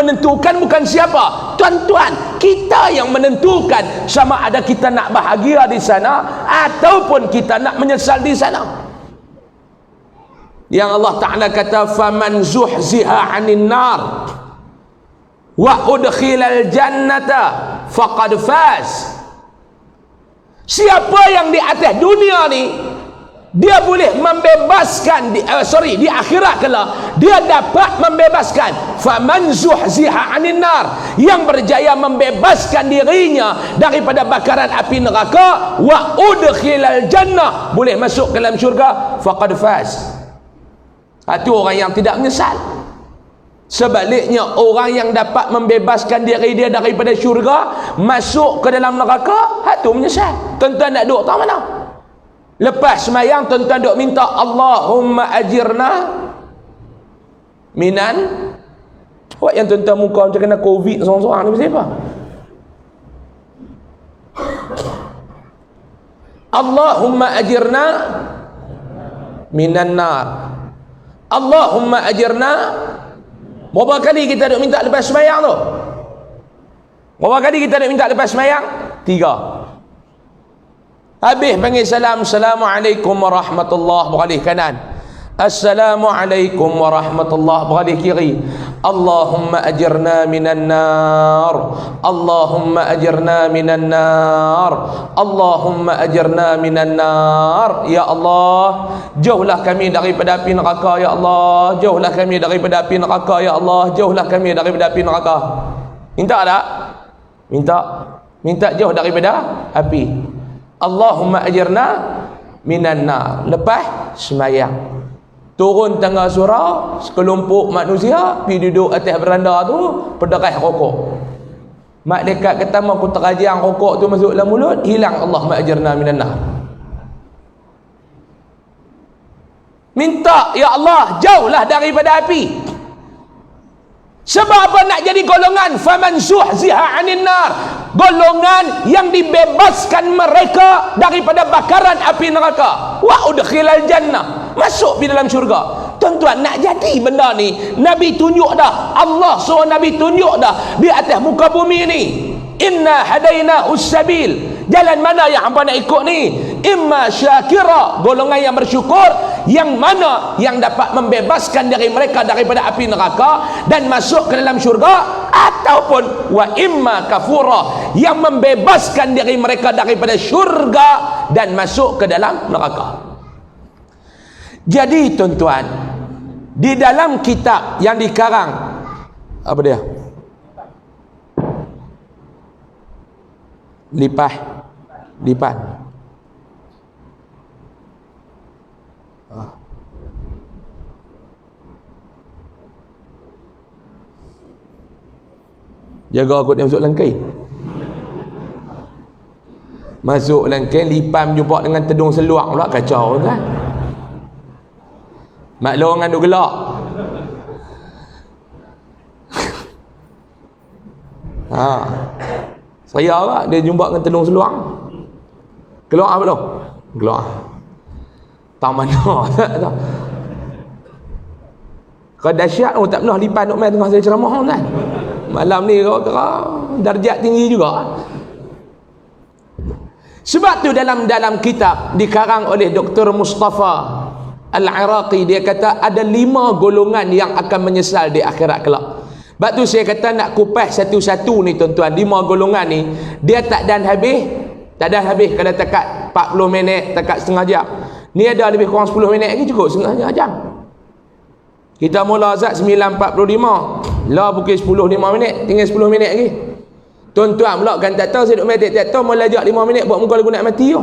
menentukan bukan siapa? Tuan-tuan, kita yang menentukan sama ada kita nak bahagia di sana ataupun kita nak menyesal di sana. Yang Allah Ta'ala kata, faman zuhziha 'anil nar wa udkhilal jannata faqad faz. Siapa yang di atas dunia ni dia boleh membebaskan di akhirat kelak dia dapat membebaskan, faman zuhziha 'anil nar, yang berjaya membebaskan dirinya daripada bakaran api neraka, wa udkhilal jannah, boleh masuk ke dalam syurga, faqad faz. Itu orang yang tidak menyesal. Sebaliknya, orang yang dapat membebaskan diri dia daripada syurga masuk ke dalam neraka, itu menyesal. Tuan-tuan nak duduk tak mana? Lepas semayang, tuan-tuan duk minta Allahumma ajirna minan. Buat yang tuan-tuan muka macam kena COVID seorang-seorang ni pasal apa? Allahumma ajirna minan nar. Allahumma ajirna. Berapa kali kita duk minta lepas semayang tu? Berapa kali kita duk minta lepas semayang? 3. Habis panggil salam, Assalamualaikum warahmatullahi, beralih kanan. Assalamualaikum warahmatullahi, beralih kiri. Allahumma ajirna minan nar. Allahumma ajirna minan nar. Allahumma ajirna minan nar. Ya Allah, jauhlah kami daripada api neraka. Ya Allah, jauhlah kami daripada api neraka. Ya Allah, jauhlah kami daripada api neraka. Minta tak? Minta jauh daripada api. Allahumma ajirna minan nar. Lepas semayang, turun tengah surau, sekelompok manusia pergi duduk atas beranda tu, pederai rokok. Malaikat kata, aku terajang rokok tu masuk dalam mulut, hilang. Allahumma ajirna minan nar. Minta, ya Allah, jauhlah daripada api. Sebab apa? Nak jadi golongan faman zuhziha 'anil nar, golongan yang dibebaskan mereka daripada bakaran api neraka, wa udkhilal jannah, masuk di dalam syurga. Tuan-tuan, nak jadi benda ni Nabi tunjuk dah, Allah suruh Nabi tunjuk dah di atas muka bumi ni. Inna hadaina ussabil, jalan mana yang hangpa nak ikut ni? Imma syakira, golongan yang bersyukur, yang mana yang dapat membebaskan diri mereka daripada api neraka dan masuk ke dalam syurga, ataupun wa imma kafura, yang membebaskan diri mereka daripada syurga dan masuk ke dalam neraka. Jadi tuan-tuan, di dalam kitab yang dikarang, apa dia? Lipan. Jaga aku dia masuk langkai. Masuk langkai, lipan jumpa dengan tedung seluar pula, kacau kan. Maklum dengan duk gelak. Saya lah, dia jumpa dengan tedung seluar. Keluar apa tu? Keluar. Tak mana. Kalau dahsyat, tak pernah lipan nak main tengah saya ceramah kan. Malam ni kira darjat tinggi juga. Sebab tu dalam kitab dikarang oleh Dr. Mustafa Al-Iraqi, dia kata ada 5 golongan yang akan menyesal di akhirat kelak. Sebab tu saya kata nak kupas satu-satu ni tuan-tuan. 5 golongan ni dia tak dan habis kalau dekat 40 minit, dekat setengah jam. Ni ada lebih kurang 10 minit lagi, cukup setengah jam. Kita mula azan 9.45, lah pukul 10.05 minit, tinggal 10 minit lagi. Tuan-tuan pula kan tak tahu, saya duduk medit tak tahu, mula ajak 5 minit buat muka lagu nak mati yo.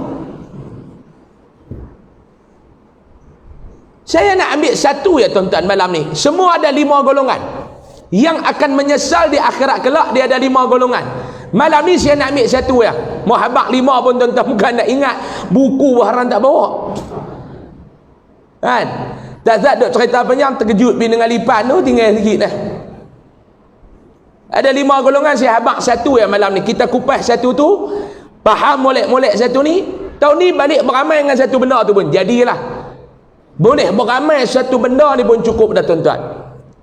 Saya nak ambil satu ya tuan-tuan malam ni. Semua ada 5 golongan yang akan menyesal di akhirat kelak. Dia ada 5 golongan. Malam ni saya nak ambil satu ya. Mau habaq 5 pun tuan-tuan bukan nak ingat, buku baharan tak bawa kan. Tak duk cerita panjang, terkejut bin dengan lipan tu, tinggal sikit dah. Ada 5 golongan, saya habaq satu ya malam ni. Kita kupas satu tu, faham molek-molek satu ni. Tahun ni balik beramai dengan satu benda tu pun jadilah. Boleh beramai satu benda ni pun cukup dah tuan-tuan.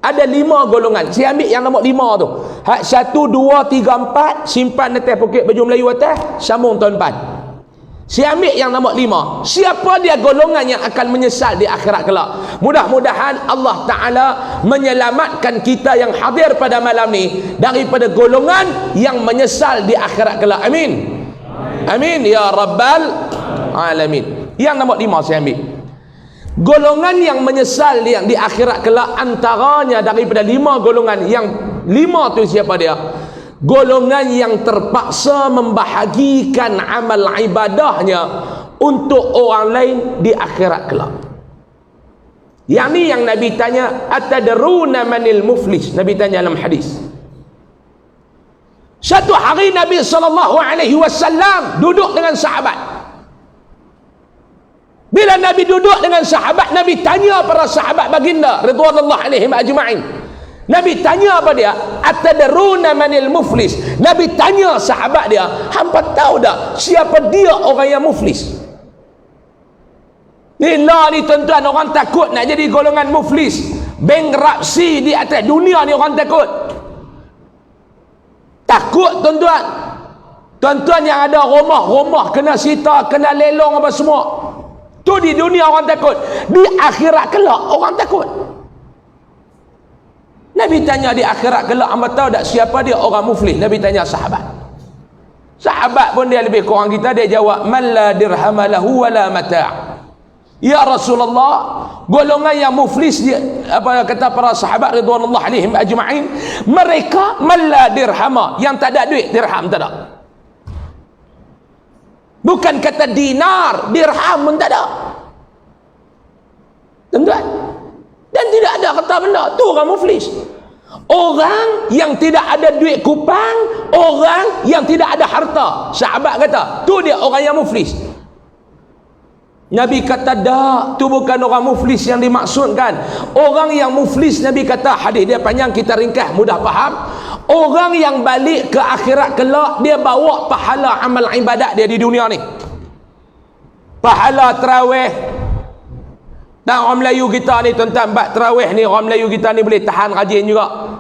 Ada 5 golongan. Saya ambil yang nombor 5 tu. Hak 1, 2, 3, 4 simpan atas poket baju Melayu atas, sambung tahun 4. Saya ambil yang nombor 5. Siapa dia golongan yang akan menyesal di akhirat kelak? Mudah-mudahan Allah Ta'ala menyelamatkan kita yang hadir pada malam ni daripada golongan yang menyesal di akhirat kelak. Amin. Amin ya Rabbal Alamin. Yang nombor 5 saya ambil. Golongan yang menyesal yang di akhirat kelak, antaranya daripada 5 golongan, yang 5 tu siapa dia? Golongan yang terpaksa membahagikan amal ibadahnya untuk orang lain di akhirat kelak. Yang ni yang Nabi tanya, atadruna manil muflis? Nabi tanya dalam hadis. Satu hari Nabi SAW duduk dengan sahabat. Bila Nabi duduk dengan sahabat, Nabi tanya para sahabat baginda ridwanullah alaihim ajma'in. Nabi tanya apa dia? Atadruna manil muflis? Nabi tanya sahabat dia, hampa tahu tak siapa dia orang yang muflis? Ni tuan-tuan, orang takut nak jadi golongan muflis, bankruptcy di atas dunia ni, orang takut. Takut tuan-tuan. Tuan-tuan yang ada rumah kena sita, kena lelong apa semua. Tu di dunia orang takut. Di akhirat kelak orang takut. Nabi tanya di akhirat kelak, hamba tahu tak siapa dia orang muflis? Nabi tanya sahabat. Sahabat pun dia lebih kurang kita, dia jawab, man la dirham lahu wala mata'. Ya Rasulullah, golongan yang muflis dia, apa kata para sahabat ridwanullah alaihim ajma'in, mereka man la dirham, yang tak ada duit, dirham tak ada. Bukan kata dinar, dirham pun tak ada. Tuan-tuan, dan tidak ada kata benda tu orang muflis. Orang yang tidak ada duit kupang, orang yang tidak ada harta. Sahabat kata tu dia orang yang muflis. Nabi kata dak, tu bukan orang muflis yang dimaksudkan. Orang yang muflis, Nabi kata, hadis dia panjang, kita ringkas mudah faham. Orang yang balik ke akhirat kelak, dia bawa pahala amal ibadat dia di dunia ni. Pahala tarawih. Dan orang Melayu kita ni tuan-tuan, bab tarawih ni orang Melayu kita ni boleh tahan rajin juga.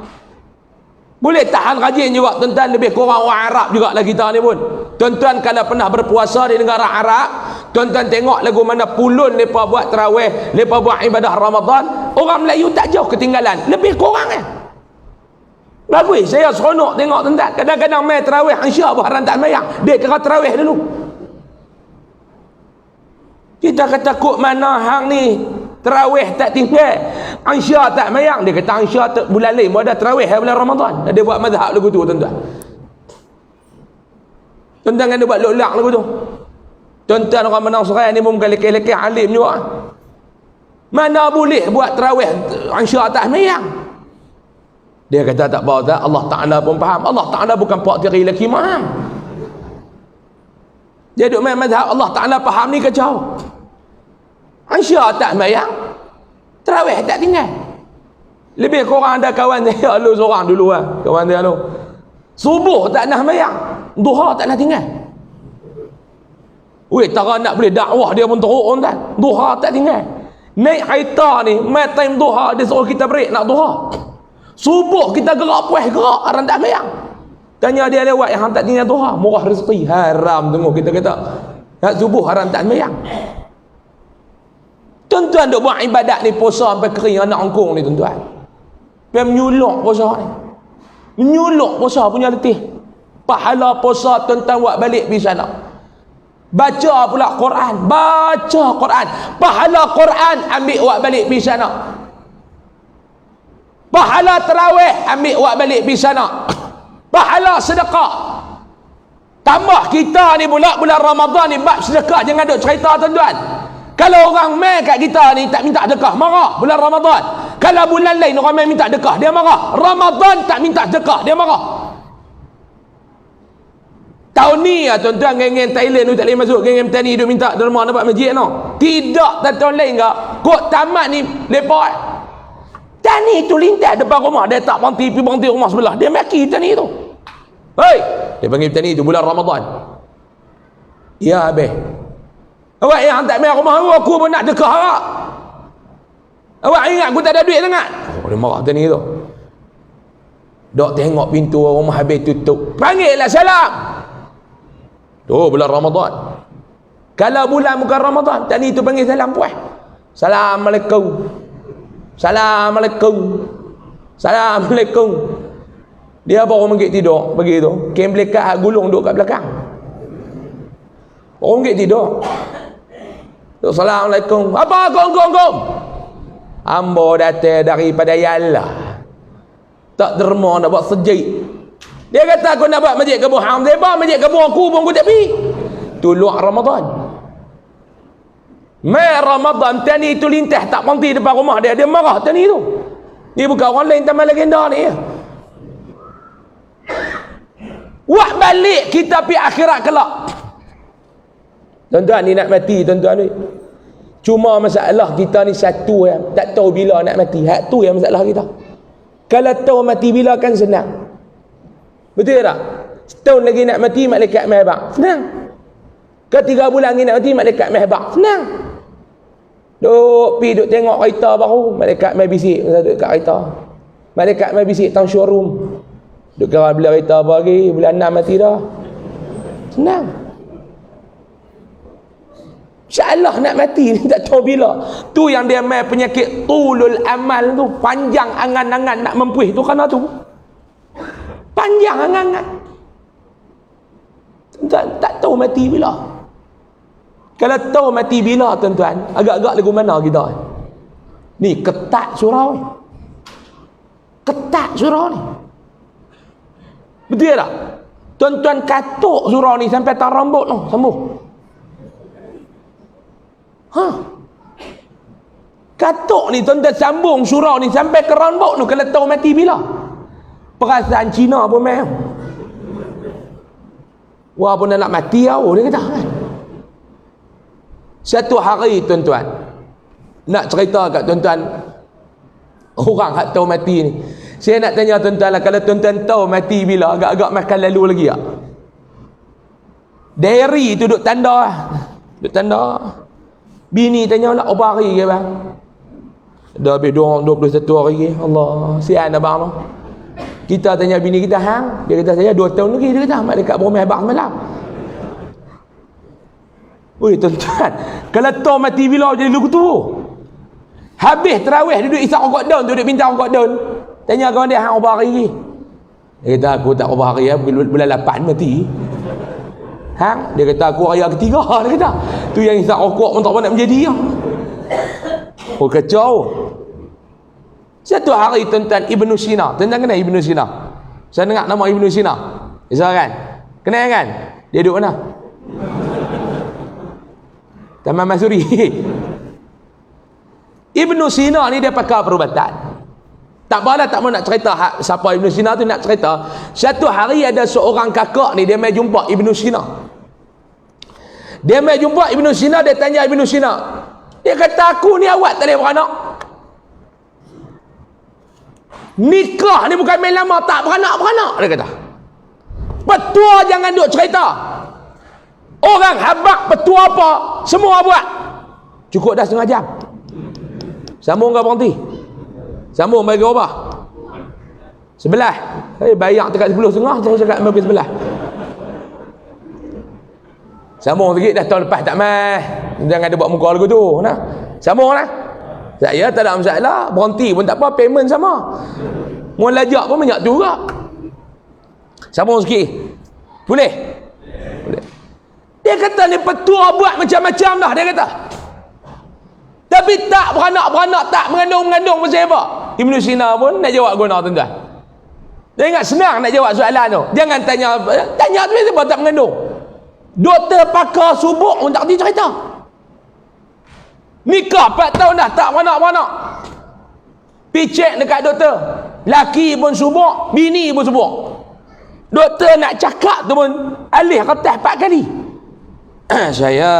Boleh tahan rajin juga tuan-tuan, lebih kurang orang Arab juga lah kita ni pun. Tuan-tuan kalau pernah berpuasa di negara Arab, tuan-tuan tengok lagu mana pulun mereka buat tarawih, mereka buat ibadah Ramadan, orang Melayu tak jauh ketinggalan, lebih kurang bagus. Saya seronok tengok tuan-tuan. Kadang-kadang main tarawih Aisyah baharan tak mayang, dia kira tarawih dulu. Kita kata kok mana hang ni tarawih tak tinggal, Aisyah tak mayang. Dia kata Aisyah bulan lain ada tarawih bulan Ramadan. Dia buat mazhab lagu tu tuan-tuan. Tuan-tuan kan dia buat lok-lak lagu tu. Tuan-tuan orang menang serai ni pun bukan lekeh-lekeh, alim juga. Mana boleh buat tarawih Aisyah tak mayang. Dia kata tak apa tak, Allah Ta'ala pun faham. Allah Ta'ala bukan pak tiri lelaki maham. Dia duduk main mazhab Allah Ta'ala faham ni kacau. Aisyah tak mayang, tarawih tak tinggal. Lebih kurang ada kawan dia lu seorang dulu lah, kawan dia lu subuh tak nak mayang, duha tak nak tinggal. Weh, tara nak boleh dakwah dia pun teruk kan, duha tak tinggal. Naik haita ni main time duha, dia suruh kita break nak duha. Subuh kita gerak puas gerak, orang tak mayang. Tanya dia lewat yang tak tinggal duha, murah rezeki, haram tengok kita kata. Nak subuh orang tak mayang. Tuan-tuan duk buat ibadat ni, puasa sampai kering anak angkung ni tuan-tuan. Dia menyuluk puasa ni. Menyuluk puasa punya letih. Pahala puasa tuan-tuan buat balik pergi sana. Baca pula Quran, baca Quran. Pahala Quran ambil buat balik pergi sana. Pahala tarawih ambil buat balik pergi sana. Pahala sedekah. Tambah kita ni pula bulan Ramadan ni bab sedekah, jangan duk cerita tuan-tuan. Kalau orang main kat kita ni tak minta sedekah, marah bulan Ramadan. Kalau bulan lain orang main minta sedekah, dia marah. Ramadan tak minta sedekah, dia marah. Tahun ni ya tuan-tuan, geng-geng Thailand tu tak boleh masuk, geng-geng petani duk minta derma dapat masjid no. Tidak, tahun lain ke? Kok tamat ni lepak. Tani tu lintas depan rumah, dia tak berhenti rumah sebelah. Dia maki tani tu. Hei, dia panggil petani tu bulan Ramadan. Ya habis. Awak yang tak main rumah aku pun nak dekah awak. Awak ingat aku tak ada duit sangat? Dia marah tadi tu. Dok tengok pintu rumah habis tutup. Panggil lah salam. Tu bulan Ramadan. Kalau bulan bukan Ramadan, tadi tu panggil salam puas. Assalamualaikum. Assalamualaikum. Assalamualaikum. Dia baru menggigit tidur pagi tu. Kem belekat gulung duduk kat belakang. Baru menggigit tidur. Assalamualaikum. Apa gong? Ambo datang daripada Yalla. Tak derma nak buat sejik. Dia kata aku nak buat masjid Kabu Ham. Dia buat masjid Kabu aku pun aku tak pergi. Tu luar Ramadan. Mai Ramadan tani tu lintah tak berhenti depan rumah dia. Dia marah tani tu. Dia bukan orang lain taman legenda ni ya. Wah balik kita pergi akhirat kelak. Tuan-tuan ni nak mati tuan-tuan ni. Cuma masalah kita ni satu ya. Tak tahu bila nak mati. Hak tu yang masalah kita. Kalau tahu mati bila kan senang. Betul tak? Setahun lagi nak mati malaikat mai habaq. Senang. Ke 3 bulan lagi nak mati malaikat mai habaq. Senang. Duk pi duk tengok kereta baru, malaikat mai bisik duduk kat kereta. Malaikat mai bisik tang showroom. Duk kira bila kereta apa lagi, bulan 6 mati dah. Senang. InsyaAllah nak mati ni tak tahu bila. Tu yang dia mai penyakit tulul amal tu, panjang angan-angan nak mempuih tu kerana tu. Panjang angan-angan. Tak tahu mati bila. Kalau tahu mati bila tuan-tuan, agak-agak lagu mana kita ni? Ketat surau ni. Ketat surau ni. Betul tak? Tuan-tuan katuk surau ni sampai tak rambut tu, sembuh. Katuk ni tuan-tuan sambung surau ni sampai ke rambut tu kalau tahu mati bila. Perasaan Cina pun main. Wah pun nak mati tau dia kata kan. Satu hari tuan-tuan nak cerita kat tuan-tuan orang hak tahu mati ni. Saya nak tanya tuan-tuan lah, kalau tuan-tuan tahu mati bila, agak-agak makan lalu lagi tak? Diary tu duk tanda lah. Duk tanda. Bini tanya lah, berapa hari ke bang? Dah habis 21 hari ke? Allah, sian abang tu. Kita tanya bini kita, hang? Dia kata saya 2 tahun lagi. Dia kata, malaikat berumah abang semalam. Ui tuan-tuan, kalau tahu mati bila jadi lugu tu. Habis terawih duduk isap rokok daun, duduk bintang rokok daun. Tanya kawan dia, hang berapa hari lagi? Dia kata, aku tak berapa hari ya, bulan 8 mati. Hang? Dia kata, aku raya ketiga. Dia kata, tu yang isap rokok pun tak apa nak menjadi ya. Oh kacau. Satu hari tuan-tuan Ibnu Sina. Tuan-tuan kenal Ibnu Sina? Saya dengar nama Ibnu Sina. Bisa kan? Kenal kan? Dia duduk mana? Taman Masuri. Ibnu Sina ni dia pakar perubatan. Tak apalah, tak mau nak cerita siapa Ibnu Sina tu, nak cerita. Satu hari ada seorang kakak ni, dia mai jumpa Ibnu Sina. Dia mai jumpa Ibnu Sina, dia tanya Ibnu Sina. Dia kata, aku ni awak tak boleh beranak. Nikah ni bukan main lama, tak beranak-beranak. Dia kata. Petua jangan duk cerita. Orang habak petua apa, semua buat. Cukup dah setengah jam. Sambung ke berhenti? Sambung bagi ubah. 11. Bayar dekat 10.30 terus cakap bagi 11. Sambung sikit dah, tahun lepas tak mai. Jangan ada buat muka lagu tu. Nah. Sambung lah. Saya tak ada masalah. Berhenti pun tak apa, payment sama. Mau lajak pun banyak tu juga. Sambung sikit. Boleh? Boleh. Dia kata ni petua buat macam-macam dah, dia kata. Tapi tak beranak-beranak, tak mengandung-mengandung pasal apa? Ibnu Sina pun nak jawab guna tuan-tuan. Dia ingat senang nak jawab soalan tu. Jangan tanya tu sebab tak mengandung. Doktor pakar subuk pun tak kerti cerita. Nikah 4 tahun dah tak beranak-beranak. Pergi cek dekat doktor. Laki pun subuk, bini pun subuk. Doktor nak cakap tu pun alih kertas 4 kali. Saya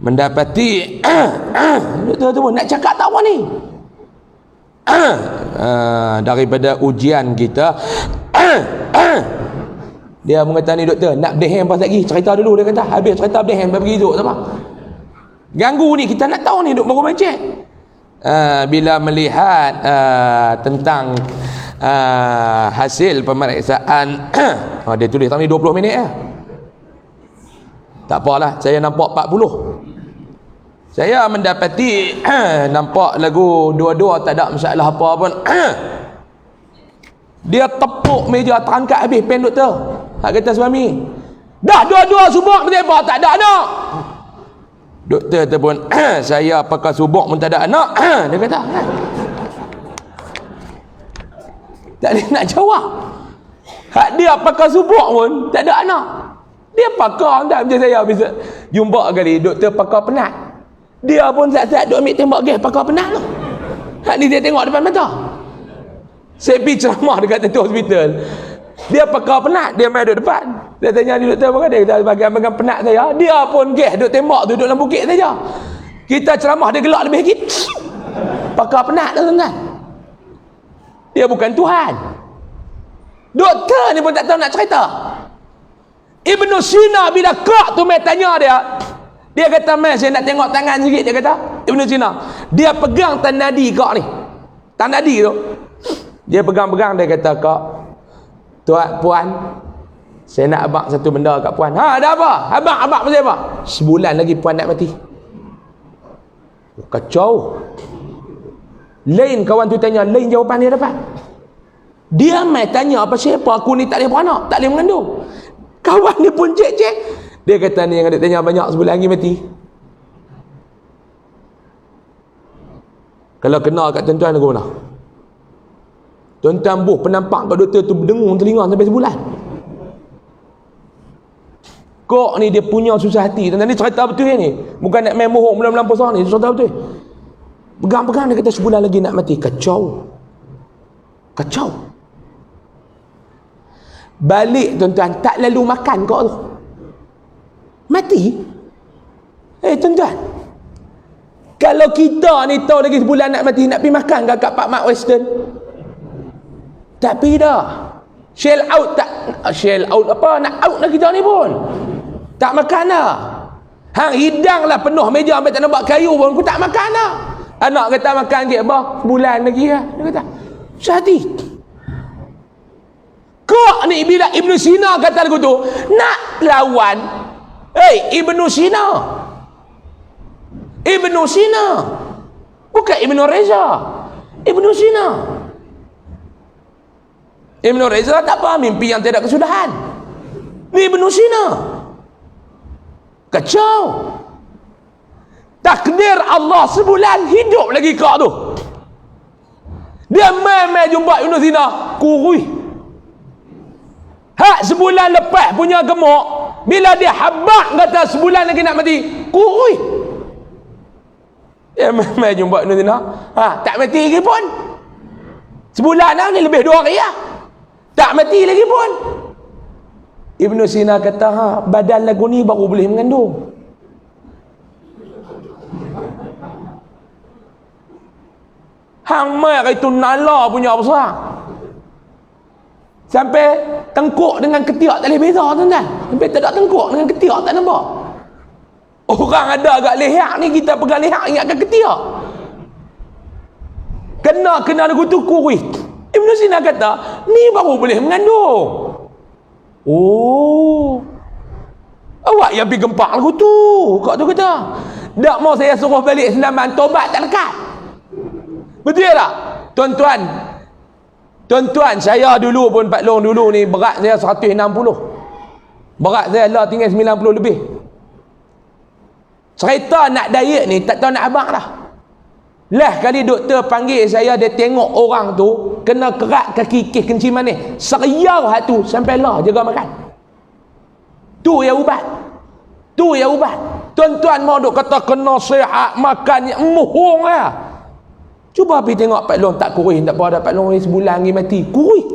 mendapati doktor tu pun nak cakap tak apa ni. Daripada ujian kita dia mengatakan ni doktor nak berdehem pas lagi, cerita dulu. Dia kata habis cerita berdehem pergi duduk apa. Ganggu ni, kita nak tahu ni duk baru macam. bila melihat tentang hasil pemeriksaan dia tulis tadi 20 minit tak apalah, saya nampak 40. Saya mendapati nampak lagu dua-dua tak ada masalah apa pun. Dia tepuk meja terangkat habis pen doktor. Hak kata suami, dah dua-dua subuk apa tak ada anak. Doktor tu pun saya pakai subuk pun tak ada anak. Dia kata tak boleh nak jawab. Hak dia pakai subuk pun tak ada anak. Dia pakai tak macam saya bisa jumpa kali doktor pakai penat. Dia pun saat-saat duk ambil tembak gas pakai penat tu. Hak ni dia tengok depan mata. Saya pergi ceramah dekat tentu hospital. Dia pakai penat, dia main duduk depan. Dia tanya ni doktor apa, dia kata bagian-bagian penat saya. Dia pun gas duk tembak tu duduk dalam bukit saja. Kita ceramah dia gelak lebih sikit. Pakai penat tu tuan-tuan. Dia bukan Tuhan. Doktor ni pun tak tahu nak cerita. Ibnu Sina bila kak tu main tanya dia kata, "Mas, saya nak tengok tangan sikit." Dia kata, Ibnu Sina, dia pegang tanadi kak ni. Tanadi tu. Dia pegang-pegang, dia kata, "Kak, tuan, puan, saya nak abang satu benda kat puan." "Ha, ada apa? Abang pasal apa?" "Sebulan lagi puan nak mati." Kacau. Lain kawan tu tanya, lain jawapan dia dapat. Dia mai tanya apa siapa aku ni tak boleh beranak, tak boleh mengandung. Kawan dia pun cek-cek. Dia kata ni yang ada tanya banyak, sebulan lagi mati. Kalau kena kat tuan-tuan lagu mana? Tuan-tuan buh penampak kat doktor tu berdengung telinga sampai sebulan. Kok ni dia punya susah hati. Tuan-tuan ni cerita betul ni. Bukan nak main mohok melampau sana ni, cerita betul. Pegang-pegang dia kata sebulan lagi nak mati. Kacau. Balik tuan-tuan, tak lalu makan kok tu. Mati. Tuan-tuan, kalau kita ni tahu lagi sebulan nak mati, nak pergi makan kat Pak Mak Western? Tak pergi dah. Shell out apa, nak out lah kita ni pun. Tak makan dah. Hang hidang lah penuh meja sampai tak nampak kayu pun, aku tak makan dah. Anak kata makan ke apa? Sebulan lagi lah. Dia kata, sehati. Kok ni bila Ibnu Sina kata lagu tu, nak lawan Ibnu Sina. Ibnu Sina. Bukan Ibnu Reza. Ibnu Sina. Ibnu Reza tak apa, mimpi yang tidak kesudahan. Ni Ibnu Sina. Kacau. Takdir Allah sebulan hidup lagi kau tu. Dia main jumpa Ibnu Sina, kurui. Hak sebulan lepas punya gemuk, bila dia habak kata sebulan lagi nak mati, kurui. Dia main jumpa Ibnu Sina, tak mati lagi pun. Sebulan dah ni, lebih 2 hari lah. Tak mati lagi pun. Ibnu Sina kata, badan lagu ni baru boleh mengandung. Hang mai itu nala punya besar. Sampai tengkuk dengan ketiak tak boleh beza tuan-tuan. Sampai tak ada tengkuk dengan ketiak tak nampak. Orang ada agak leher ni, kita pegang leher ingatkan ketiak. Kena lagu tu kurih. Ibnu Sina kata, ni baru boleh mengandung. Oh, awak yang pergi gempak lagu tu. Kak tu kata, tak mau saya suruh balik senaman, tobat tak lekat. Betul tak? Tuan-tuan, saya dulu pun Pak Long dulu ni berat saya 160. Berat saya lah tinggal 90 lebih. Cerita nak diet ni tak tahu nak abang dah. Lah kali doktor panggil saya, dia tengok orang tu kena kerat kaki kis kencing manis. Seriau hak tu sampai lah jaga makan. Tu yang ubat. Tuan-tuan mau duk kata kena sihat makan yang muhung lah. Cuba pergi tengok Pak Long tak kurih, tak apa dah Pak Long ni sebulan lagi mati. Kurih.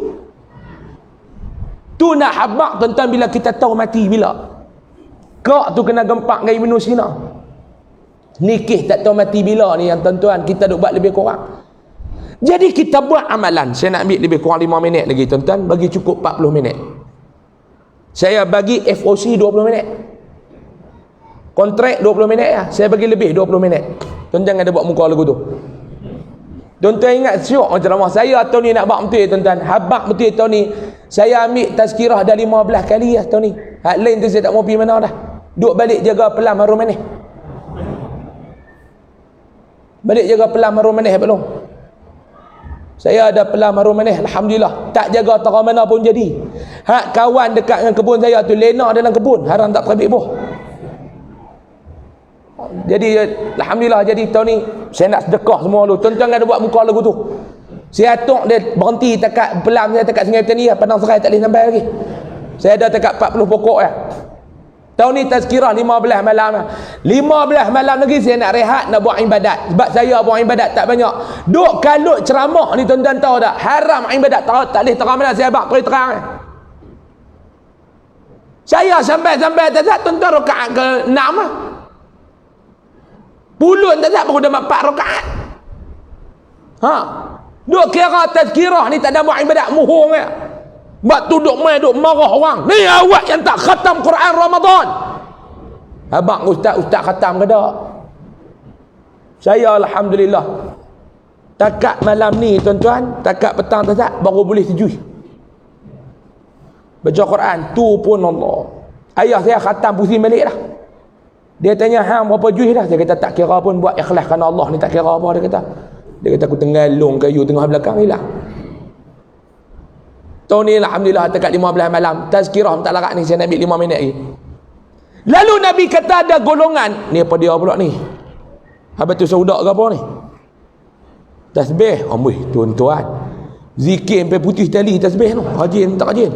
Tu nak habak tuan-tuan bila kita tahu mati bila. Kak tu kena gempak dengan Ibnu Sina. Nikih tak tahu mati bila ni yang tuan-tuan kita duk buat lebih kurang. Jadi kita buat amalan. Saya nak ambil lebih kurang 5 minit lagi tuan-tuan, bagi cukup 40 minit. Saya bagi FOC 20 minit. Kontrak 20 minit ya. Saya bagi lebih 20 minit. Tuan-tuan jangan ada buat muka lagu tu. Tuan-tuan ingat syok ceramah saya tahun ni nak buat betul tuan-tuan. Habaq betul tahun ni. Saya ambil tazkirah dah 15 kali lah tahun ni. Hak lain tu saya tak mau pergi mana dah. Duk balik jaga pelam harum manis. Balik jaga pelam harum manis belum. Saya ada pelam harum manis, alhamdulillah. Tak jaga tara mana pun jadi. Hak kawan dekat dengan kebun saya tu lena dalam kebun, haram tak terbit buah. Jadi alhamdulillah, jadi tahun ni saya nak sedekah semua lu. Tuan-tuan ada buat muka lagu tu. Saya atuk dia berhenti dekat pelam saya dekat Sungai Petani, Padang Serai tak boleh sampai lagi. Saya ada dekat 40 pokok ya. Tahun ni tazkirah 15 malam. 15 malam lagi saya nak rehat, nak buat ibadat. Sebab saya buat ibadat tak banyak. Duk kalut ceramah ni tuan-tuan tahu tak? Haram ibadat. Tak boleh terang mana saya bak terang. Saya sampai tak tuan-tuan rakaat ke-6 lah. Puluh tak baru dah 4 rakaat. Ha. Duk kira tazkirah ni tak ada buat ibadat muhung ya. Bak tu duk main duk marah orang. Ni awak yang tak khatam Quran Ramadan. Abang ustaz khatam ke tak? Saya alhamdulillah. Takat malam ni tuan-tuan, takat petang tak baru boleh sejui. Baca Quran tu pun Allah. Ayah saya khatam pusing balik dah. Dia tanya hang berapa juz dah? Saya kata tak kira pun, buat ikhlas kerana Allah ni tak kira apa. Dia kata aku tengalung kayu tengah belakang hilang. Tahun ni alhamdulillah dekat 15 malam tazkirah tak larat ni saya nak ambil 5 minit lagi. Lalu Nabi kata ada golongan ni, apa dia pula ni? Habis tu saudak ke apa ni? Tasbih, amboi tuan-tuan. Zikir sampai putih tali tasbih tu. Rajin tak rajin.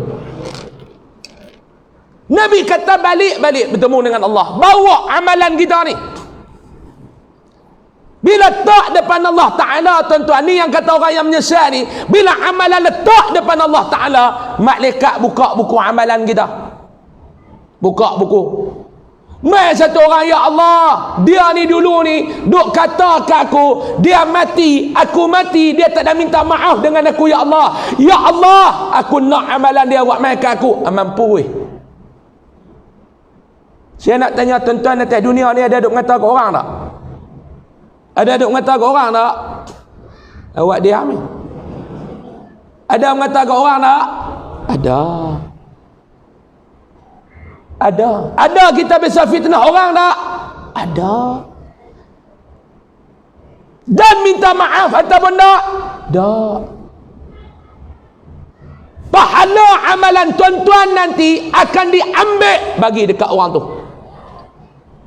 Nabi kata balik bertemu dengan Allah. Bawa amalan kita ni. Bila letak depan Allah Ta'ala tuan-tuan, ni yang kata orang yang menyesal ni, bila amalan letak depan Allah Ta'ala, malaikat buka buku amalan kita. Buka buku. Mai satu orang, ya Allah, dia ni dulu ni duk kata ke aku, dia mati, aku mati, dia tak ada minta maaf dengan aku, ya Allah. Ya Allah, aku nak amalan dia buat mai ke aku. Mampu weh. Saya nak tanya tuan-tuan, atas dunia ni ada duk mengata ke orang tak? Ada duk mengata ke orang tak? Awak diam ni. Ada mengata ke orang tak? Ada kita bisa fitnah orang tak? Ada. Dan minta maaf ataupun tak? Tak. Pahala amalan tuan-tuan nanti akan diambil bagi dekat orang tu.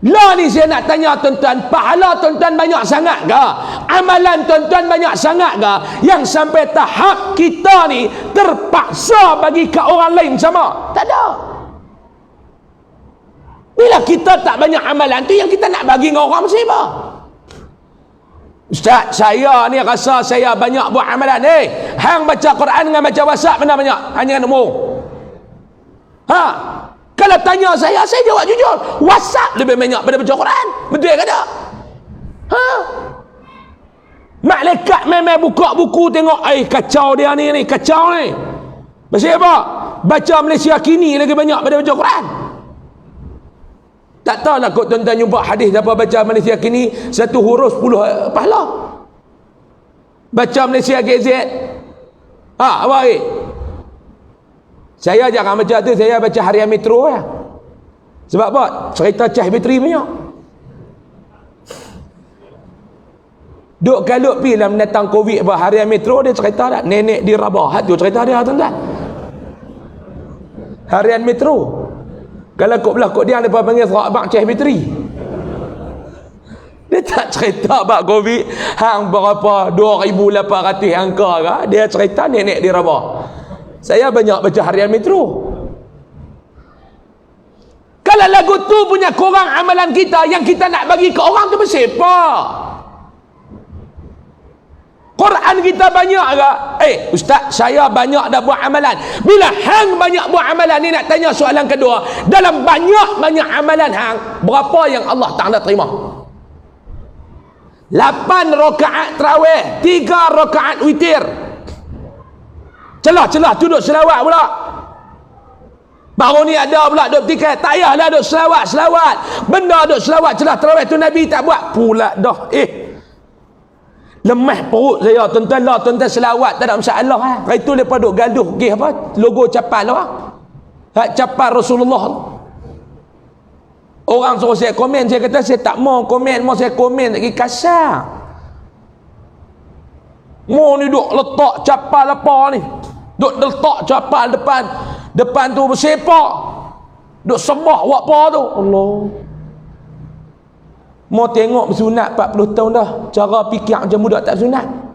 Lah ni saya nak tanya tuan-tuan, pahala tuan-tuan banyak sangat ke? Amalan tuan-tuan banyak sangat ke? Yang sampai tahap kita ni terpaksa bagi ke orang lain sama? Tak ada. Bila kita tak banyak amalan tu, yang kita nak bagi dengan orang mesti apa? Ustaz, saya ni rasa saya banyak buat amalan. Hang baca Quran dengan baca WhatsApp mana banyak? Hanya dengan umur. Kalau tanya saya jawab jujur. WhatsApp lebih banyak daripada baca Quran. Betul ke tak? Malaikat memang buka buku tengok, kacau dia ni, kacau ni. Pasal apa? Baca Malaysia kini lagi banyak daripada baca Quran. Tak tahu lah kot tuan-tuan jumpa hadis apa baca Malaysia kini 1 huruf 10 pahala. Baca Malaysia GZ. Apa ni? Saya jangan baca tu, saya baca Harian Metro ya. Sebab apa? Cerita cah bateri banyak. Duk kalut pi dalam datang Covid apa Harian Metro, dia cerita tak nenek di Rabah. Tu cerita dia tuan-tuan. Harian Metro. Kalau kau belah kau dia depa panggil serak bang cah bateri. Dia tak cerita bab Covid hang berapa 2800 angka ke, dia cerita nenek di Rabah. Saya banyak baca Harian Metro. Kalau lagu tu punya kurang amalan kita, yang kita nak bagi ke orang tu bersiapa? Quran kita banyak ke? Ustaz, saya banyak dah buat amalan. Bila hang banyak buat amalan ni, nak tanya soalan kedua, dalam banyak amalan hang, berapa yang Allah Ta'ala terima? 8 rakaat tarawih, 3 rakaat witir. Celah duduk selawat pula. Baru ni ada pula duduk tiket, tak payahlah duduk selawat. Benda duduk selawat celah tarawih tu Nabi tak buat pula dah. lemah perut saya tuan-tuan lah, tuan-tuan selawat tak ada masalah ha. Itu lepas duk gaduh apa logo capal lah hak capal Rasulullah. Orang suruh saya komen, saya kata saya tak mau komen, mau saya komen lagi kasar. Mau ni duk letak capal apa ni, duk letak capal depan tu bersepak, duk sembah buat apa tu. Allah, mau tengok bersunat 40 tahun dah, cara fikir macam budak tak sunat.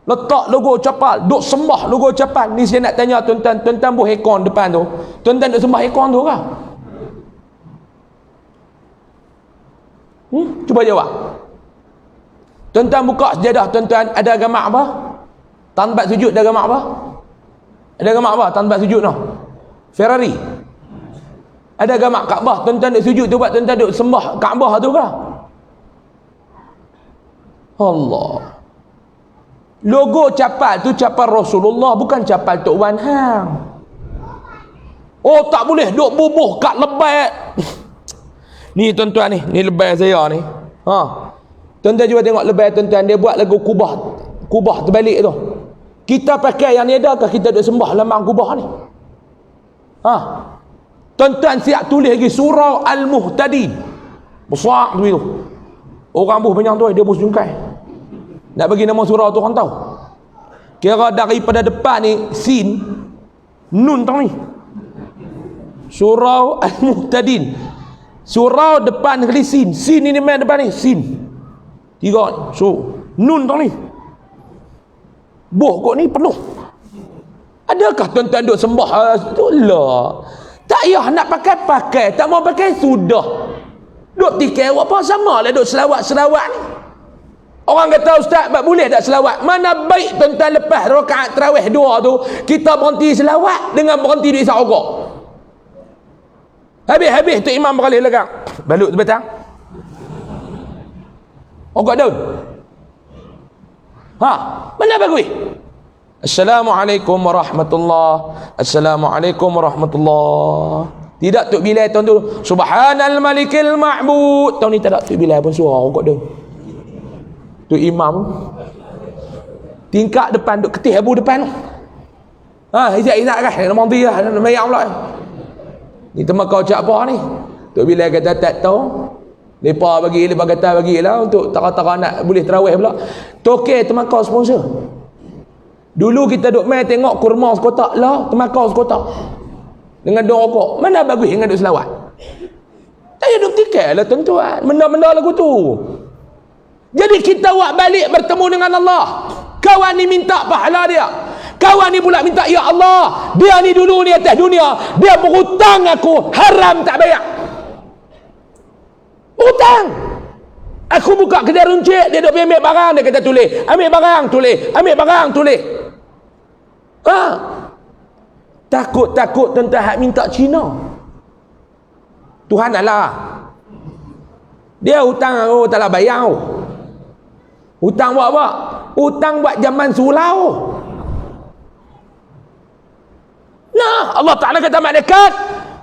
Letak logo capal, duk sembah logo capal. Ni saya nak tanya tuan-tuan, tuan-tuan buh aircon depan tu, tuan-tuan duk sembah aircon tu kah? Cuba jawab. Tuan-tuan buka sejadah tuan-tuan, ada gambar apa? Tanbat sujud ada gambar apa? Ada gambar apa? Tanbat sujud noh. Ferrari. Ada gambar Kaabah, tuan-tuan duk sujud tu buat tuan-tuan duk sembah Kaabah tu kah? Allah. Logo capal tu capal Rasulullah, bukan capal Tok Wan Hang. Oh tak boleh duk bubuh kat lebay. Ni tuan-tuan ni lebay saya ni. Ha. Tuan-tuan cuba tengok lebay tuan-tuan, dia buat lagu kubah terbalik tu. Kita pakai yang ni adakah kita duk sembah lambang kubah ni? Ha. Tuan-tuan siap tulis lagi surah Al-Muhtadi. Besar tu. Orang buh banyak tu dia buh jungkai. Nak bagi nama surah tu orang tahu. Kira daripada depan ni sin nun tau ni. Surah Al-Muhtadin. Surah depan kali sin. Sin ni main depan ni sin. Tiga so nun tau ni. Boh kok ni penuh. Adakah tuan-tuan duk sembah tu lah. Tak payah nak pakai, tak mau pakai sudah. Duk tikai apa sama lah duk selawat-selawat ni. Orang kata ustaz, boleh tak selawat? Mana baik tuan-tuan lepas rakaat tarawih 2 tu, kita berhenti selawat dengan berhenti di isyak rokok. Habis tu imam beralih belakang. Balut tu betang. Rokok daun. Ha, mana bagus? Assalamualaikum warahmatullahi. Assalamualaikum warahmatullahi. Tidak Tok Bilal tahun tu. Subhanal Malikil Ma'bud. Tahun ni tak ada Tok Bilal pun suara rokok daun. Tu imam tingkap depan duk ketih abu depan tu. Ha, izak-izak kan nak mandi lah, nak mayang pula. Ni teman kau cak apa ni? Tok Bilal kata tak tahu. Lepa kata bagilah untuk tara-tara nak boleh tarawih pula. Tokey teman kau sponsor. Dulu kita duk main tengok kurma sekotak lah, teman kau sekotak. Dengan dua rokok. Mana bagus dengan duk selawat? Tak payah duk tikai lah tuan-tuan. Benda-benda lagu tu. Jadi kita buat balik bertemu dengan Allah. Kawan ni minta pahala dia. Kawan ni pula minta, ya Allah, dia ni dulu ni atas dunia, dia berhutang aku, haram tak bayar. Hutang. Aku buka kedai runcit, dia duk ambil barang, dia kata tulis. Ambil barang, tulis. Ambil barang, tulis. Ha. Takut-takut tentang hak minta Cina. Tuhan Allah. Dia hutang aku tak lah bayar. Hutang buat apa? Hutang buat zaman sulau. Nah, Allah Ta'ala kata malaikat,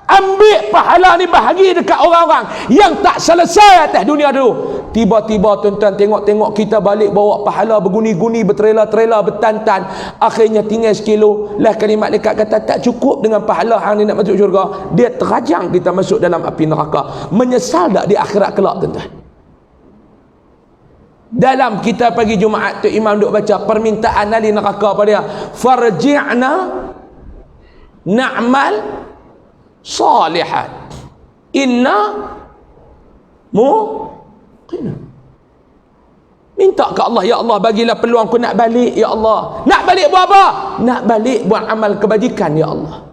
ambil pahala ni bahagi dekat orang-orang yang tak selesai atas dunia dulu. Tiba-tiba tuan-tuan tengok kita balik bawa pahala berguni-guni, bertrela-trela, bertantan. Akhirnya tinggal sekilo. Lah kali malaikat kata tak cukup dengan pahala hang ni nak masuk syurga. Dia terajang kita masuk dalam api neraka. Menyesal tak di akhirat kelak tuan-tuan? Dalam kita pagi Jumaat tu imam duk baca permintaan ahli neraka pada dia, farji'na na'mal salihat inna muqina. Minta ke Allah, ya Allah bagilah peluang aku nak balik, ya Allah. Nak balik buat apa? Nak balik buat amal kebajikan, ya Allah.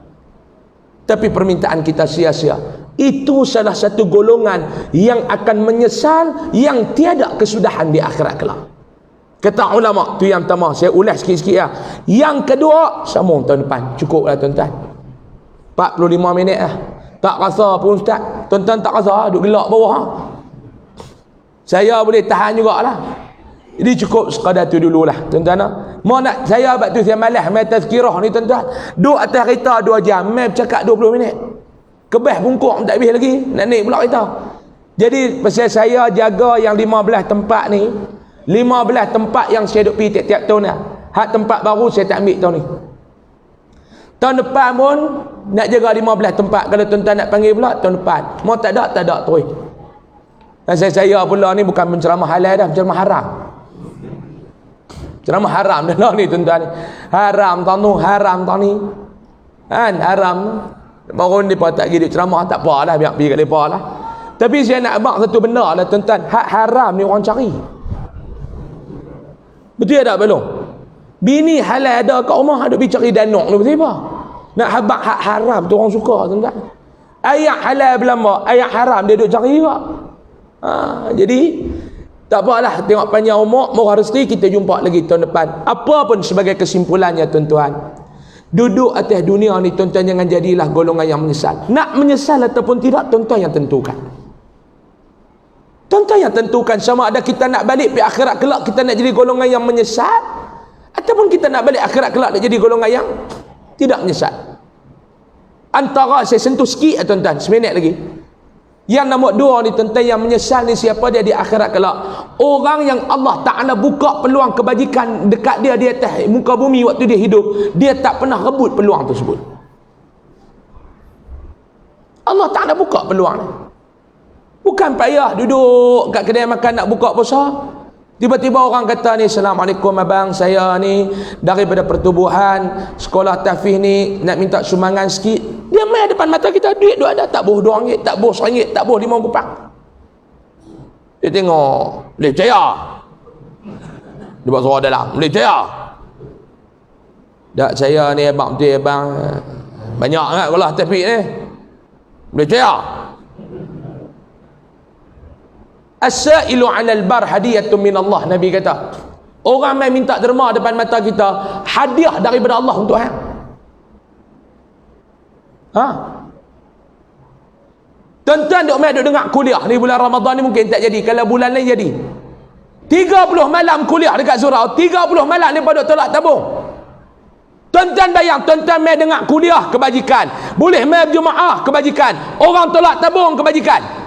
Tapi permintaan kita sia-sia. Itu salah satu golongan yang akan menyesal, yang tiada kesudahan di akhirat kelak. Kata ulama, tu yang pertama, saya ulas sikit-sikit lah. Yang kedua, sambung tahun depan. Cukup lah tuan-tuan. 45 minit lah. Tak rasa pun ustaz. Tuan-tuan tak rasa, duduk gelak bawah. Saya boleh tahan jugalah. Jadi cukup sekadar tu dululah tuan-tuan. Mau nak saya buat tu saya malas main tazkirah ni tuan-tuan. Duduk atas kereta 2 jam, main bercakap 20 minit. Kebah bungkuk tak habis lagi, nak naik pula kereta. Jadi pasal saya jaga yang 15 tempat ni, 15 tempat yang saya duk pergi tiap-tiap tahun ni. Hak tempat baru saya tak ambil tahun ni. Tahun depan pun nak jaga 15 tempat. Kalau tuan-tuan nak panggil pula tahun depan. Mau tak ada terus. Dan saya pula ni bukan penceramah halal dah, penceramah haram. Ceramah haram dah ni tuan-tuan. Haram tahun tu, haram tahun ni. Kan haram. Baru ni pun tak pergi ceramah, tak apalah, biar pergi kat depa lah. Tapi saya nak abang satu benda lah tuan-tuan. Hak haram ni orang cari. Betul tak belum? Bini halal ada kat rumah, duk pergi cari danok ni betul apa? Nak habaq hak haram tu orang suka tuan-tuan. Ayat halal belamba, ayat haram dia duk cari juga. Jadi tak apalah, tengok panjang umur, murah rezeki, kita jumpa lagi tahun depan. Apa pun sebagai kesimpulannya tuan-tuan, duduk atas dunia ni tuan-tuan jangan jadilah golongan yang menyesal. Nak menyesal ataupun tidak, tuan-tuan yang tentukan. Tuan-tuan yang tentukan sama ada kita nak balik pergi akhirat kelak, kita nak jadi golongan yang menyesal, ataupun kita nak balik akhirat kelak nak jadi golongan yang tidak menyesal. Antara saya sentuh sikit tuan-tuan, seminit lagi. Yang nombor 2 ni tuan-tuan, yang menyesal ni siapa dia di akhirat kelak? Orang yang Allah Ta'ala buka peluang kebajikan dekat dia di atas muka bumi waktu dia hidup, dia tak pernah rebut peluang tersebut. Allah Ta'ala buka peluang ni. Bukan payah duduk kat kedai makan nak buka puasa, tiba-tiba orang kata ni, Assalamualaikum abang, saya ni daripada pertubuhan sekolah tahfiz ni nak minta sumbangan sikit. Dia main depan mata kita, duit ada, tak boh RM2, tak boh RM1, tak boh RM5. Dia tengok, boleh percaya? Dia buat suara dalam, boleh percaya? Tak, saya ni abang betul abang, banyak sangat sekolah tahfiz ni, boleh percaya? As-sa'ilu 'alal bar hadiyatun min Allah, Nabi kata. Orang main minta derma depan mata kita, hadiah daripada Allah untuk hang. Tuan-tuan duk main duk dengar kuliah ni bulan Ramadan ni mungkin tak jadi, kalau bulan lain jadi. 30 malam kuliah dekat surau, 30 malam ni pada tolak tabung. Tuan-tuan bayang, tuan-tuan main dengar kuliah kebajikan, boleh main berjemaah kebajikan, orang tolak tabung kebajikan.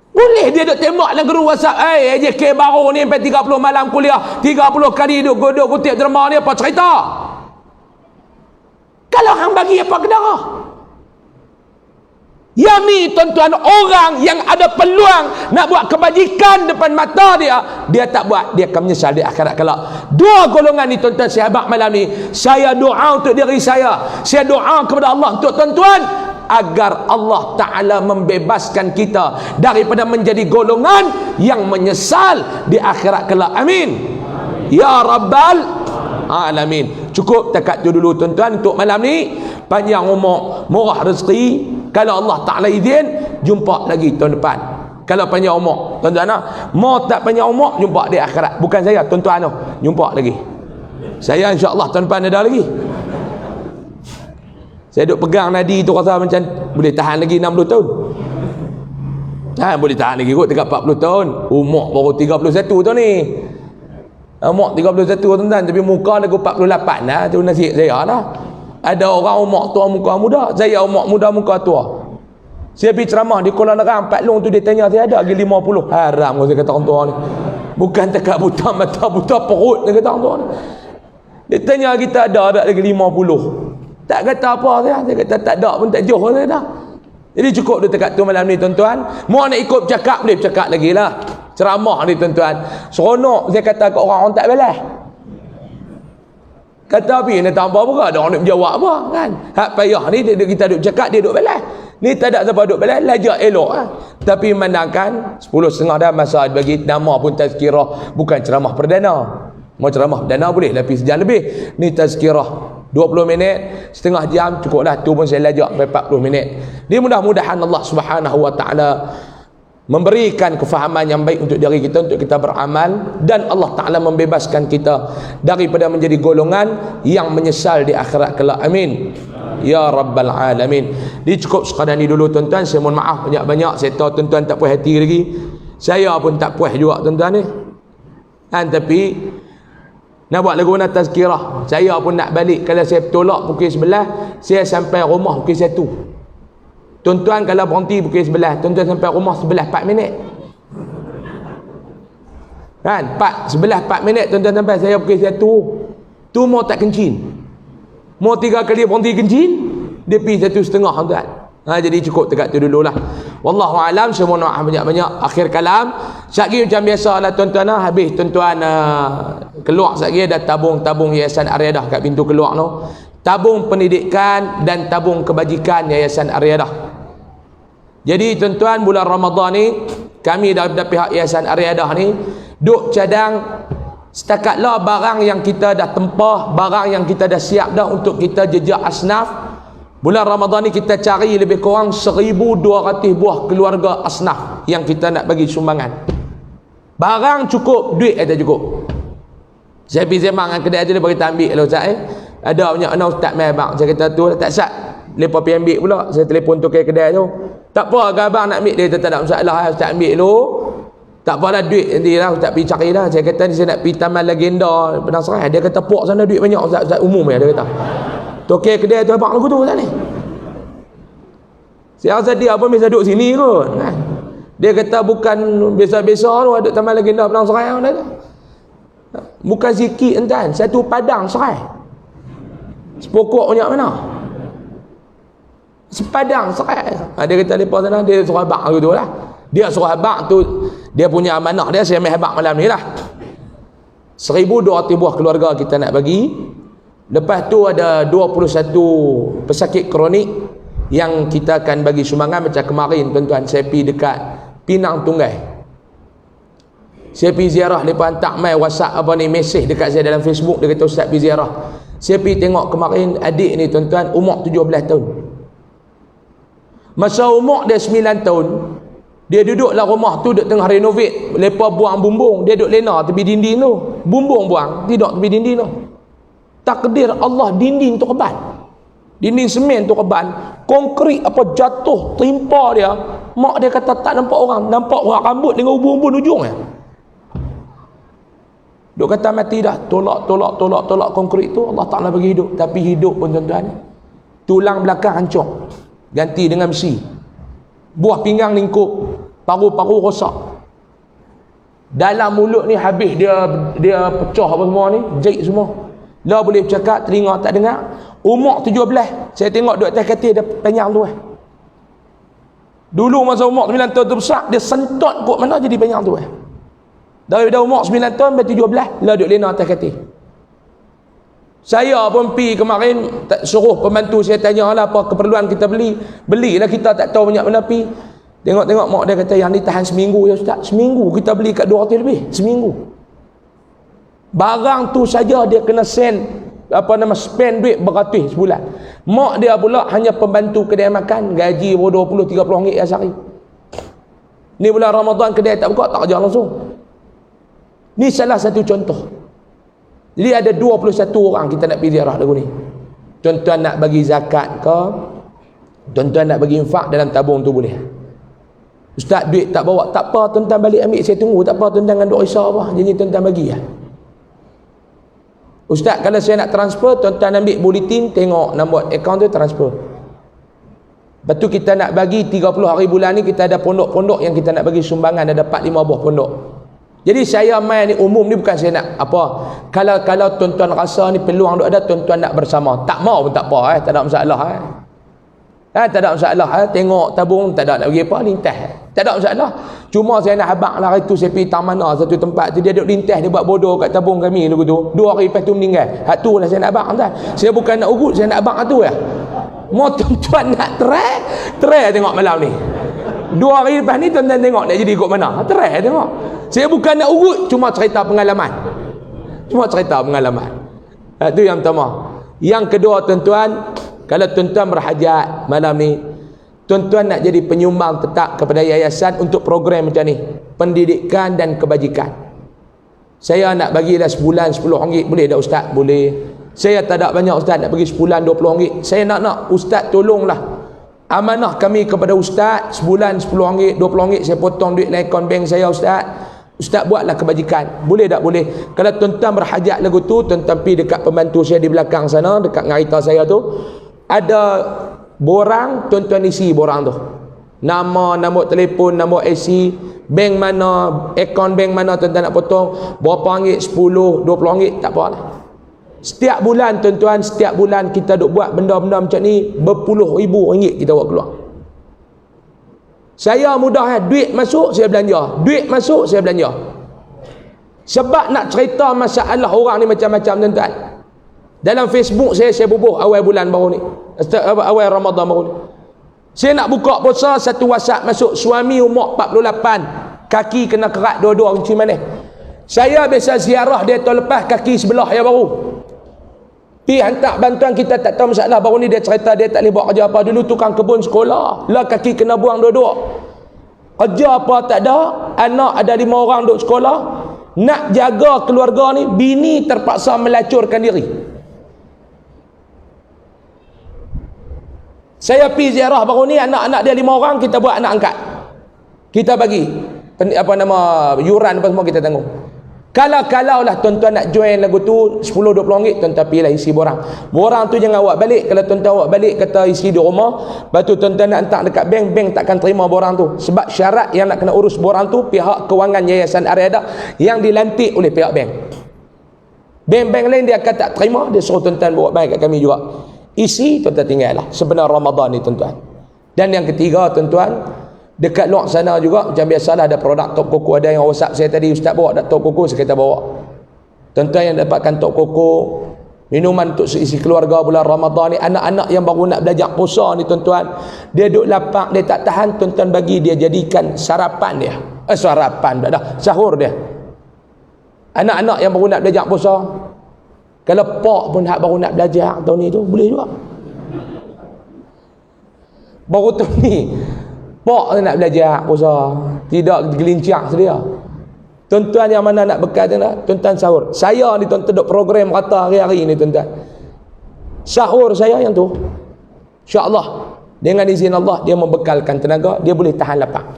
Boleh dia duk tembak dalam guru WhatsApp, AJK baru ni sampai 30 malam kuliah, 30 kali duk kutip derma ni, apa cerita? Kalau hang bagi apa kedara? Yang ni tuan-tuan, orang yang ada peluang nak buat kebajikan depan mata dia, dia tak buat, dia akan menyesal di akhirat kelak. 2 golongan ni tuan-tuan, sahabat malam ni, saya doa untuk diri saya doa kepada Allah untuk tuan-tuan, agar Allah Ta'ala membebaskan kita daripada menjadi golongan yang menyesal di akhirat kelak. Amin. Ya Rabbal Alamin. Cukup dekat tu dulu tuan-tuan untuk malam ni. Panjang umur, murah rezeki. Kalau Allah Ta'ala izin, jumpa lagi tahun depan. Kalau panjang umur tuan-tuan, mau tak panjang umur, jumpa di akhirat. Bukan saya, tuan-tuan tu, jumpa lagi. Saya insya-Allah tahun depan ada lagi. Saya duk pegang nadi tu rasa macam boleh tahan lagi 60 tahun. Boleh tahan lagi kot dekat 40 tahun. Umur baru 31 tahun ni. Umur 31 tuan-tuan, tapi muka lagu 48 dah. Tu nasib saya lah. Ada orang umur tua muka muda, saya umur muda muka tua. Saya pergi ceramah di Kuala Nerang, Pak Long tu dia tanya saya ada lagi 50. Haram saya kata orang tua ni. Bukan dekat buta mata, buta perut dia kata orang tua ni. Dia tanya kita ada lagi 50. Tak kata apa saya kata tak ada pun tak jauh saya dah. Jadi cukup dia dekat tu malam ni tuan-tuan. Mau nak ikut bercakap boleh bercakap lagi lah. Ceramah ni tuan-tuan, seronok saya kata kat orang tak balas. Kata apa ni tak apa-apa, ada orang nak menjawab apa kan. Hak payah ni kita duk cakap, dia duk balas. Ni tak ada siapa duk balas, lajak elok lah. Tapi memandangkan 10.30 dah masa bagi nama pun tazkirah, bukan ceramah perdana. Mau ceramah perdana boleh tapi sejam lebih. Ni tazkirah 20 minit, setengah jam cukuplah. Tu pun saya lajak sampai 40 minit. Dia mudah-mudahan Allah Subhanahu wa taala memberikan kefahaman yang baik untuk diri kita, untuk kita beramal, dan Allah Ta'ala membebaskan kita daripada menjadi golongan yang menyesal di akhirat kelak. Amin. Ya Rabbal Alamin. Dia cukup sekadar ni dulu tuan-tuan. Saya mohon maaf banyak-banyak. Saya tahu tuan-tuan tak puas hati lagi. Saya pun tak puas juga tuan-tuan ni. Tapi nak buat lagu mana tazkirah, saya pun nak balik. Kalau saya tolak pukul 11, saya sampai rumah pukul 1. Tuan-tuan kalau berhenti pukul 11, tuan-tuan sampai rumah 11-4 minit. Kan? 11-4 minit tuan-tuan sampai. Saya pukul 1. Tu mau tak kencing. Mau 3 kali berhenti kencing, dia pergi 1,5 tuan. Jadi cukup dekat tu dululah. Wallahu alam, semua nak banyak-banyak. Akhir kalam. Sekali macam biasalah tuan-tuan, habis tuan-tuan keluar sekali ada tabung Yayasan Aryadah kat pintu keluar tu. Tabung pendidikan dan tabung kebajikan Yayasan Aryadah. Jadi tuan-tuan, bulan Ramadan ni kami daripada pihak Yayasan Aryadah ni duk cadang setakatlah barang yang kita dah tempah, barang yang kita dah siap dah untuk kita jejak asnaf. Bulan Ramadan ni kita cari lebih kurang 1,200 buah keluarga asnaf yang kita nak bagi sumbangan. Barang cukup, duit tak cukup. Saya pergi sembang dengan kedai tu, dia bagi ambil lah Ustaz. Ada banyak anak Ustaz mai bang. Saya kata tu tak sat. Lepas pergi ambil pula. Saya telefon tu ke kedai tu. Tak apa ke abang nak ambil dia, tak ada masalah Ustaz ambil dulu. Tak apalah duit nanti lah Ustaz pergi cari lah. Saya kata ni saya nak pergi Taman Legenda Padang Serai. Dia kata puak sana duit banyak Ustaz umum ya, dia kata. Tokek kedai tu abang lagu tu Ustaz ni. Saya rasa dia apa biasa duduk sini kot. Dia kata bukan biasa-biasa tu ada Taman Legenda Padang Serai tu. Bukan sikit entan, satu padang serai. Sepokok banyak mana? Sepadang serai. Dia kata lepas sana dia suruh abang lagu tu lah. Dia suruh abang tu, dia punya amanah dia, saya ambil abang malam ni lah. 1,200 buah keluarga kita nak bagi. Lepas tu ada 21 pesakit kronik yang kita akan bagi sumbangan. Macam kemarin tuan-tuan, saya pergi dekat Pinang Tunggai. Saya pergi ziarah, mereka hantar mai WhatsApp apa ni, mesej dekat saya dalam Facebook. Dia kata Ustaz pergi ziarah. Saya pergi tengok kemarin adik ni tuan-tuan, umur 17 tahun. Masa umur dia 9 tahun, dia duduk dalam rumah tu, duduk tengah renovate. Mereka buang bumbung, dia duduk lena tepi dinding tu. Bumbung buang, tidak tepi dinding tu. Takdir Allah, dinding tu keban. Dinding semen tu keban. Konkrit apa jatuh, timpa dia. Mak dia kata tak nampak orang. Nampak orang rambut dengan ubun-ubun ujung ya. Duk kata mati dah. Tolak konkrit tu. Allah Ta'ala bagi hidup. Tapi hidup pun tuan-tuan, tulang belakang hancur. Ganti dengan besi. Buah pinggang lingkup. Paru-paru rosak. Dalam mulut ni habis dia pecah apa semua ni. Jahit semua. Lah boleh bercakap, telinga tak dengar. Umur 17, saya tengok duk atas katil dia penyang tu. Dulu masa umur 9 tahun tu besar, dia sentot kot mana jadi penyang tu. Daripada umur 9 tahun sampai 17, lah duk lena atas katil. Saya pun pergi kemarin, suruh pembantu saya tanya lah apa keperluan kita beli. Belilah, kita tak tahu banyak mana pergi. Tengok-tengok mak dia kata yang ni tahan seminggu ya Ustaz. Seminggu kita beli kat 200 lebih. Seminggu. Barang tu saja dia kena spend duit beratus sebulan. Mak dia pula hanya pembantu kedai makan, gaji 20-30 ringgit sehari. Ni bulan Ramadan kedai tak buka, tak kerja langsung. Ni salah satu contoh. Jadi ada 21 orang kita nak pergi ziarah lagu ni. Tuan-tuan nak bagi zakat ke, tuan-tuan nak bagi infak dalam tabung tu boleh. Ustaz duit tak bawa, tak apa tuan-tuan balik ambil, saya tunggu, tak apa tuan-tuan dengan duk risau apa, jadi tuan-tuan bagi lah. Ustaz kalau saya nak transfer, tuan-tuan ambil bulletin, tengok nombor akaun tu, transfer. Lepas tu kita nak bagi 30 hari bulan ni, kita ada pondok-pondok yang kita nak bagi sumbangan, ada 4-5 buah pondok. Jadi saya main ni umum ni, bukan saya nak apa. Kalau tuan-tuan rasa ni peluang duk ada, tuan-tuan nak bersama, tak mau pun tak apa, tak ada masalah. Tak ada masalah. Tengok tabung tak ada nak pergi apa, lintas. Tak ada masalah. Cuma saya nak habaq lah, hari tu saya pergi Tamana, satu tempat tu dia duduk lintas, dia buat bodoh kat tabung kami dulu tu. 2 hari lepas tu meninggal. Hak tu lah saya nak habaq kan. Saya bukan nak urut, saya nak habaq tu ya. Mau tuan-tuan nak try tengok malam ni. 2 hari lepas ni tuan-tuan tengok nak jadi ikut mana. Try tengok. Saya bukan nak urut, cuma cerita pengalaman. Itu yang pertama. Yang kedua tuan-tuan, kalau tuan-tuan berhajat malam ni, tuan-tuan nak jadi penyumbang tetap kepada yayasan untuk program macam ni, pendidikan dan kebajikan. Saya nak bagilah sebulan 10 ringgit, boleh tak Ustaz? Boleh. Saya tak ada banyak Ustaz, nak bagi sebulan 20 ringgit. Saya nak Ustaz tolonglah. Amanah kami kepada Ustaz, sebulan 10 ringgit, 20 ringgit saya potong duit dalam akaun bank saya Ustaz. Ustaz buatlah kebajikan. Boleh tak? Boleh. Kalau tuan-tuan berhajat lagu tu, tuan-tuan pergi dekat pembantu saya di belakang sana, dekat ngarita saya tu. Ada borang, tuan-tuan isi borang tu. Nama, nombor telefon, nombor IC, bank mana, akaun bank mana tuan-tuan nak potong, berapa ringgit, 10, 20 ringgit, tak apa lah. Setiap bulan tuan-tuan, setiap bulan kita duk buat benda-benda macam ni, berpuluh ribu ringgit kita buat keluar. Saya mudah duit masuk saya belanja, duit masuk saya belanja. Sebab nak cerita masalah orang ni macam-macam tuan-tuan. Dalam Facebook saya bubuh awal bulan baru ni, awal Ramadan baru ni. Saya nak buka puasa, satu WhatsApp masuk, suami umur 48, kaki kena kerat dua-dua macam mana. Saya biasa ziarah dia tahun lepas, kaki sebelah yang baru. Pergi hantar bantuan, kita tak tahu masalah. Baru ni dia cerita dia tak boleh buat kerja apa. Dulu tukang kebun sekolah, lah kaki kena buang dua-dua. Kerja apa tak ada, anak ada 5 orang duduk sekolah. Nak jaga keluarga ni, bini terpaksa melacurkan diri. Saya pergi ziarah baru ni, anak-anak dia 5 orang, kita buat anak angkat. Kita bagi yuran apa semua kita tanggung. Kalau lah tuan-tuan nak join lagu tu 10-20 ringgit, tuan-tuan pilih isi borang. Borang tu jangan awak balik. Kalau tuan-tuan awak balik kata isi di rumah, lepas tu tuan-tuan nak hantar dekat bank takkan terima borang tu. Sebab syarat yang nak kena urus borang tu pihak kewangan Yayasan Aryadah yang dilantik oleh pihak bank. Bank-bank lain dia akan tak terima, dia suruh tuan-tuan buat baik kat kami juga. Isi tuan-tuan tinggal lah sebenar Ramadan ni tuan-tuan. Dan yang ketiga tuan-tuan, dekat luar sana juga macam biasalah ada produk Top Koko. Ada yang WhatsApp saya tadi, ustaz bawa Top Koko, saya kata bawa. Tuan-tuan yang dapatkan Top Koko, minuman untuk seisi keluarga bulan Ramadan ni, anak-anak yang baru nak belajar puasa ni tuan-tuan, dia duduk lapang, dia tak tahan, tuan-tuan bagi dia jadikan sarapan dia. Sarapan dah sahur dia. Anak-anak yang baru nak belajar puasa, kalau pak pun hak baru nak belajar tahun ni tu boleh juga. Baru tahun ni pak nak belajar puasa, tidak gelincang sedia. Tuan-tuan yang mana nak bekal tuan-tuan sahur. Saya ni tuan-tuan duk program rata hari-hari ni tuan-tuan. Sahur saya yang tu, insya-Allah dengan izin Allah dia membekalkan tenaga, dia boleh tahan lapang.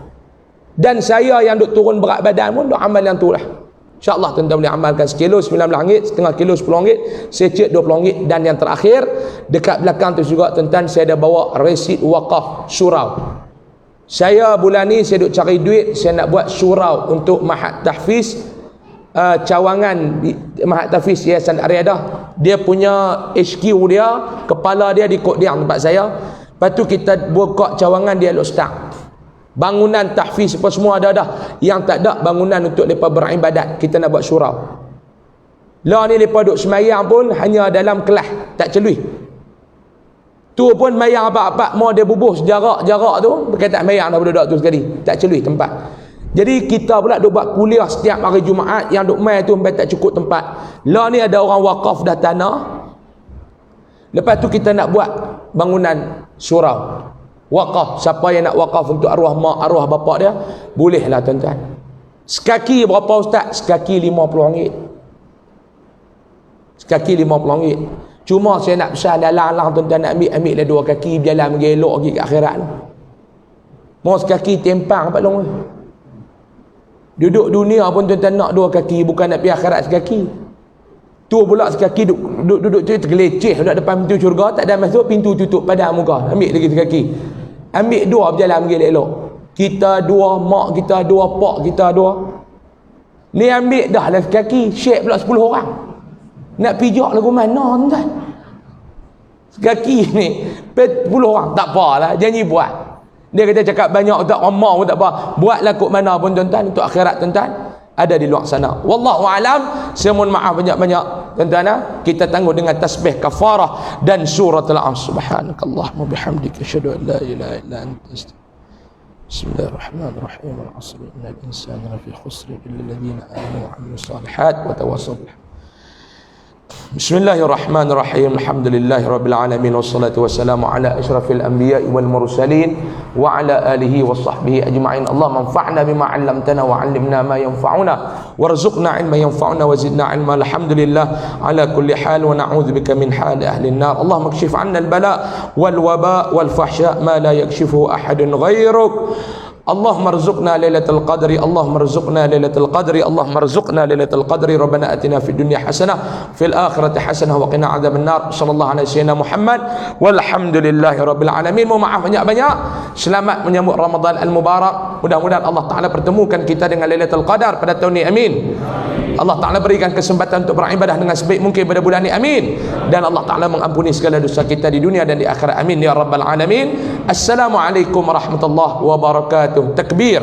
Dan saya yang duk turun berat badan pun duk amal yang tu lah. InsyaAllah tuan-tuan boleh amalkan sekilo RM19, setengah kilo RM10, secik RM20. Dan yang terakhir, dekat belakang tu juga tuan-tuan, saya ada bawa resit wakaf surau. Saya bulan ni saya duk cari duit, saya nak buat surau untuk Mahat Tahfiz cawangan Mahat Tahfiz Yayasan Aryadah. Dia punya HQ dia, kepala dia di Kok Diang tempat saya. Lepas tu kita buka cawangan dia Ustaz. Bangunan tahfiz apa semua ada dah. Yang tak ada bangunan untuk mereka beribadat, kita nak buat surau. Lah ni mereka duduk semayang pun hanya dalam kelas, tak celui. Tu pun mayang apa-apa mau dia bubuh jarak tu, berkata mayang dah budak tu sekali, tak celui tempat. Jadi kita pula duk buat kuliah setiap hari Jumaat, yang duk mai tu sampai tak cukup tempat. Lah ni ada orang wakaf dah tanah. Lepas tu kita nak buat bangunan surau wakaf. Siapa yang nak wakaf untuk arwah mak, arwah bapak dia, bolehlah tuan-tuan. Sekaki berapa ustaz? Sekaki RM50. Sekaki RM50. Cuma saya nak besar lalang tuan-tuan, nak ambil lah 2 kaki, berjalan mengelok lagi ke akhirat. Mau sekaki tempang apa long. Duduk dunia pun tuan-tuan nak 2 kaki, bukan nak pergi akhirat sekaki. Tu pula sekaki duduk tu tergeleceh duduk depan pintu syurga, tak ada masuk, pintu tutup pada muka. Ambil lagi sekaki. Ambil 2 berjalan pergi elok. Kita 2, mak kita 2, pak kita 2. Ni ambil dah lah sekaki, share pula 10 orang. Nak pijak lagu mana tuan? Sekaki ni 10 orang, tak apalah, janji buat. Dia kata cakap banyak tak ramah pun tak apa. Buatlah kok mana pun tuan-tuan, untuk akhirat tuan-tuan ada di luar sana. Wallahu alam. Saya mohon maaf banyak-banyak tuan-tuan. Kita tangguh dengan tasbih kafarah dan surah al-Asr. Subhanakallahumma bihamdika asyhadu an la ilaha illa anta astaghfiruka. Bismillahirrahmanirrahim. Al-'asr innal insana lafi khusr illa alladhina amanu wa 'amilus salihat wa tawassaw bil Bismillahirrahmanirrahim. Alhamdulillahi rabbil alamin, wassalatu wassalamu ala asyrafil anbiya'i wal mursalin wa ala alihi wa sahbihi ajma'in. Allah manfa'na bima 'allamtana wa 'allimna ma yanfa'una warzuqna 'ilman yanfa'una wa zidna 'ilma. Alhamdulillah ala kulli hal wa na'udzubika min hali ahli an-nar. Allahumma kshif 'anna al-bala' wal waba' wal fahsya' ma la yakshifuhu ahadun ghairuk. اللهم ارزقنا ليلة القدر اللهم ارزقنا ليلة القدر اللهم ارزقنا ليلة القدر ربنا آتنا في الدنيا حسنة في الآخرة حسنة وقنا عذاب النار صلى الله على سيدنا Muhammad walhamdulillahi rabbil alamin. Mohon maaf banyak-banyak. Selamat menyambut Ramadan al-Mubarak. Mudah-mudahan Allah Ta'ala pertemukan kita dengan Lailatul Qadar pada tahun ini, amin. Allah Ta'ala berikan kesempatan untuk beribadah dengan sebaik mungkin pada bulan ini, amin. Dan Allah Ta'ala mengampuni segala dosa kita di dunia dan di akhirat, amin ya rabbal alamin. Assalamualaikum warahmatullahi wabarakatuh. Takbir.